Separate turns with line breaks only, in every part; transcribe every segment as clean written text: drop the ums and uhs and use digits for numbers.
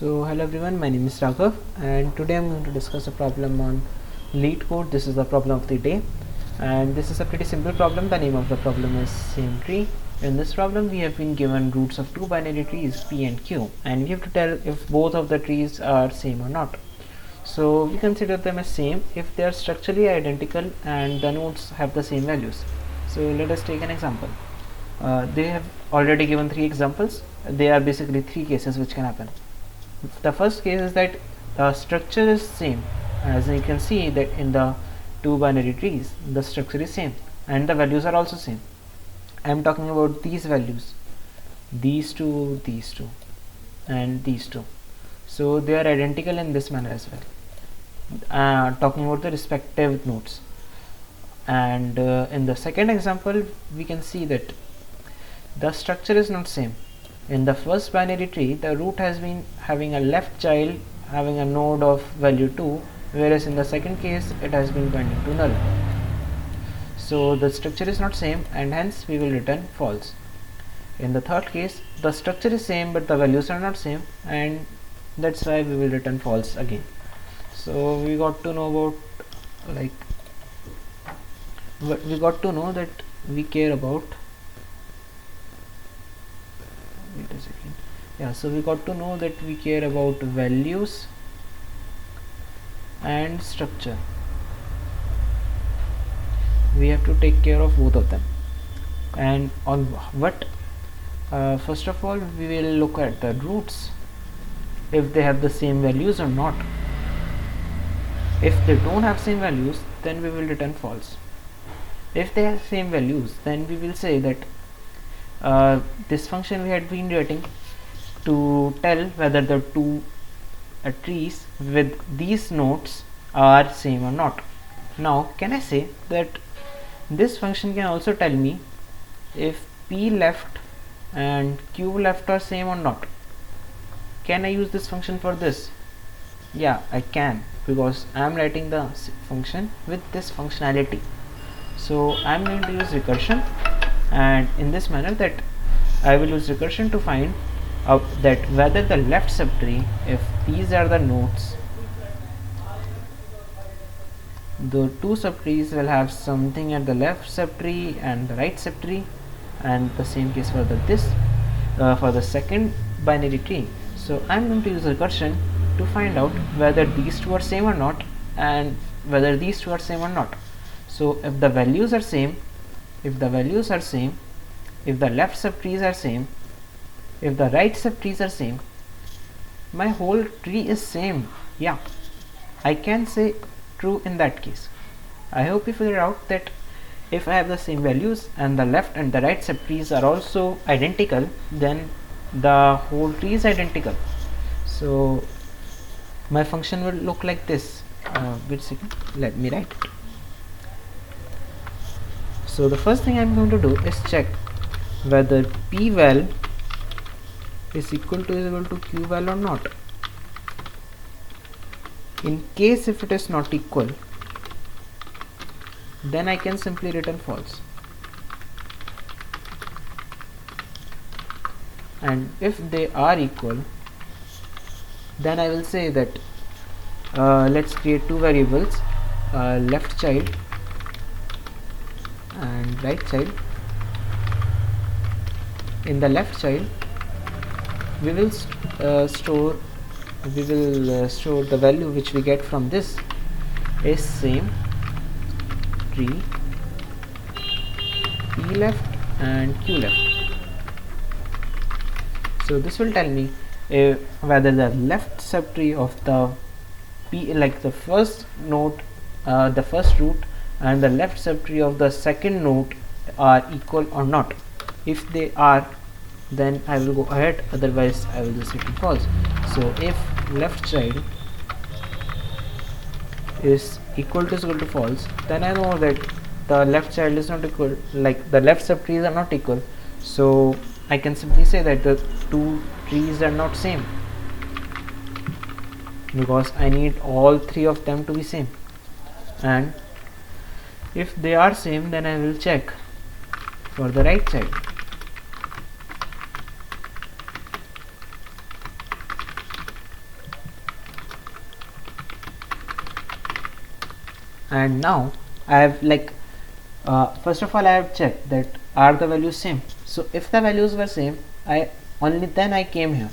So hello everyone, my name is Raghav and today I'm going to discuss a problem on Leetcode. This is the problem of the day and this is a pretty simple problem. The name of the problem is same tree. In this problem we have been given roots of two binary trees P and Q and we have to tell if both of the trees are same or not. So we consider them as same if they are structurally identical and the nodes have the same values. So let us take an example. They have already given three examples. They are basically three cases which can happen. The first case is that the structure is same, as you can see that in the two binary trees the structure is same and the values are also same. I am talking about these values, these two, and these two. So they are identical in this manner as well. Talking about the respective nodes. And in the second example we can see that the structure is not same. In the first binary tree the root has been having a left child having a node of value 2, whereas in the second case it has been pointing to null. So the structure is not same and hence we will return false. In the third case the structure is same but the values are not same and that's why we will return false again. So we got to know about that we care about so we got to know that we care about values and structure. We have to take care of both of them. And on what? First of all we will look at the roots, if they have the same values or not. If they don't have same values then we will return false. If they have same values then we will say that this function we had been writing to tell whether the two trees with these nodes are same or not. Now can I say that this function can also tell me if P left and Q left are same or not? Can I use this function for this? Yeah, I can, because I am writing the function with this functionality. So I am going to use recursion, and in this manner that I will use recursion to find out that whether the left subtree, if these are the nodes, the two subtrees will have something at the left subtree and the right subtree, and the same case for for the second binary tree. So I am going to use recursion to find out whether these two are same or not and whether these two are same or not. So if the values are same, if the left subtrees are same, if the right subtrees are same, my whole tree is same. Yeah, I can say true in that case. I hope you figured out that if I have the same values and the left and the right subtrees are also identical, then the whole tree is identical. So my function will look like this. Wait a second, let me write it. So the first thing I am going to do is check whether pval is equal to qval or not. In case if it is not equal, then I can simply return false. And if they are equal, then I will say that let's create two variables, left child and right child. In the left child we will store the value which we get from this is same tree P left and Q left. So this will tell me whether the left subtree of the P, like the first node, the first root, and the left subtree of the second node are equal or not. If they are, then I will go ahead, otherwise I will just return false. So if left child is equal to false, then I know that the left child is not equal, like the left subtrees are not equal. So I can simply say that the two trees are not same, because I need all three of them to be same. And if they are same, then I will check for the right child. And now I have first of all I have checked that are the values same. So if the values were same, only then I came here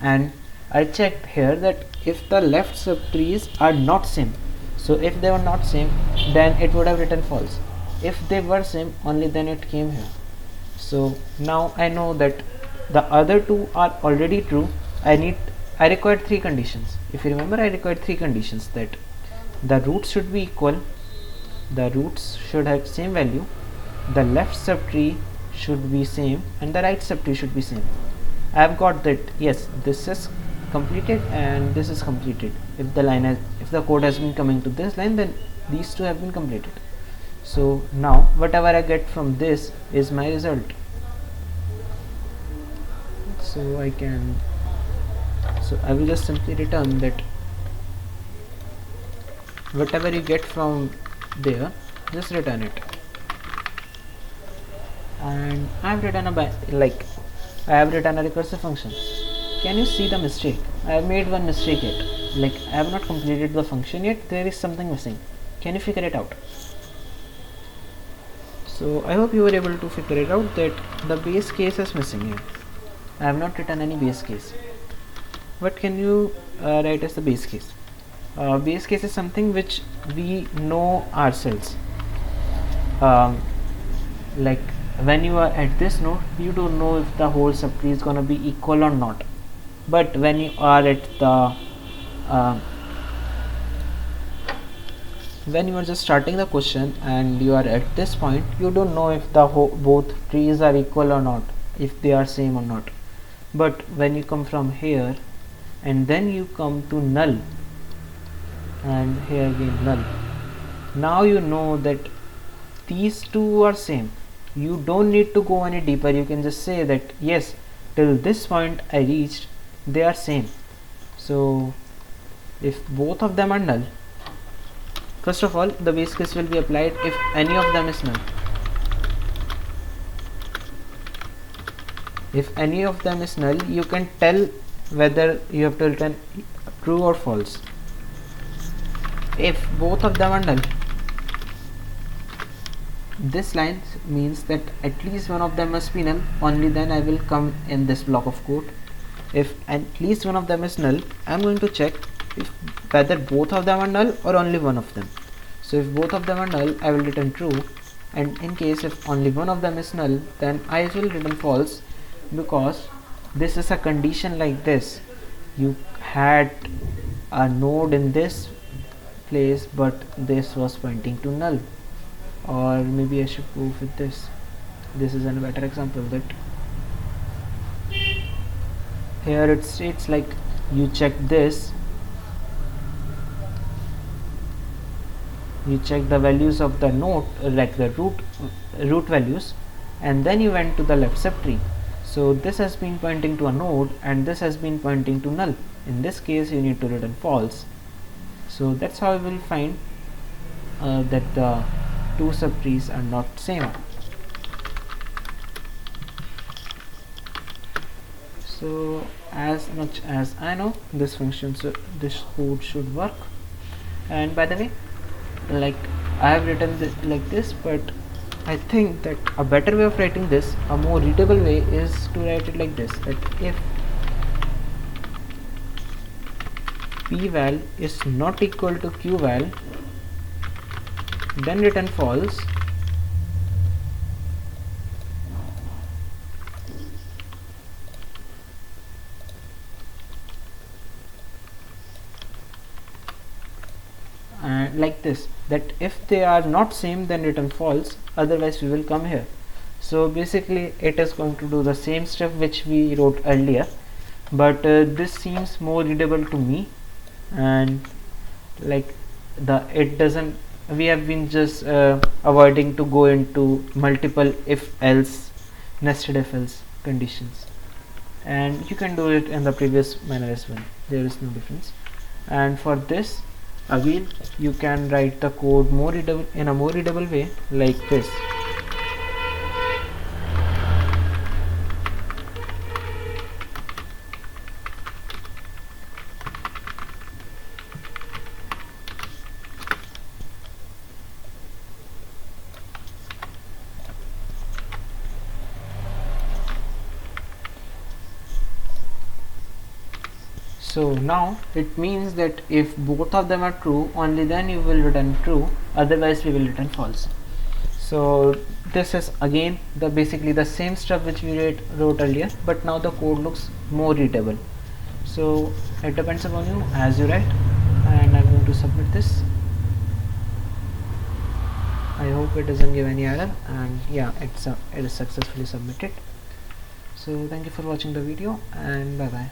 and I checked here that if the left subtrees are not same. So if they were not same, then it would have written false. If they were same, only then it came here. So now I know that the other two are already true. I required three conditions. If you remember, I required three conditions: that the roots should be equal, the roots should have same value, the left subtree should be same, and the right subtree should be same. I have got that. Yes, this is completed and this is completed. If the code has been coming to this line, then these two have been completed. So now whatever I get from this is my result. So I will just simply return that whatever you get from there, just return it. And I have written a recursive function. Can you see the mistake? I have made one mistake yet. I have not completed the function yet. There is something missing. Can you figure it out? So I hope you were able to figure it out that the base case is missing here. I have not written any base case. What can you write as the base case? Base case is something which we know ourselves. When you are at this node, you don't know if the whole subtree is gonna be equal or not. But when you are at the when you are just starting the question and you are at this point, you don't know if the both trees are equal or not, if they are same or not. But when you come from here and then you come to null and here again null, now you know that these two are same. You don't need to go any deeper. You can just say that yes, till this point I reached, they are same. So if both of them are null, first of all the base case will be applied if any of them is null. If any of them is null, you can tell whether you have to return true or false. If both of them are null, this line means that at least one of them must be null, only then I will come in this block of code. If at least one of them is null, I am going to check if whether both of them are null or only one of them. So if both of them are null, I will return true, and in case if only one of them is null, then I will return false, because this is a condition like this. You had a node in this place, but this was pointing to null. Or maybe I should go with this. This is a better example. That here it states like you check this, you check the values of the node, like the root values, and then you went to the left subtree. So this has been pointing to a node and this has been pointing to null. In this case you need to return false. So that's how we will find that the two subtrees are not same. So as much as I know, this function, so this code should work. And by the way, I have written this like this, but I think that a better way of writing this, a more readable way, is to write it like this: that if pval is not equal to qval, then return false. And like this, that if they are not same, then return false, otherwise we will come here. So basically it is going to do the same stuff which we wrote earlier, but this seems more readable to me. And it doesn't, we have been just avoiding to go into multiple if else, nested if else conditions, and you can do it in the previous manner as well. There is no difference. And for this again, you can write the code more readable, in a more readable way, like this. So now it means that if both of them are true, only then you will return true, otherwise we will return false. So this is again basically the same stuff which we wrote earlier, but now the code looks more readable. So it depends upon you as you write, and I'm going to submit this. I hope it doesn't give any error, and yeah, it is successfully submitted. So thank you for watching the video, and bye bye.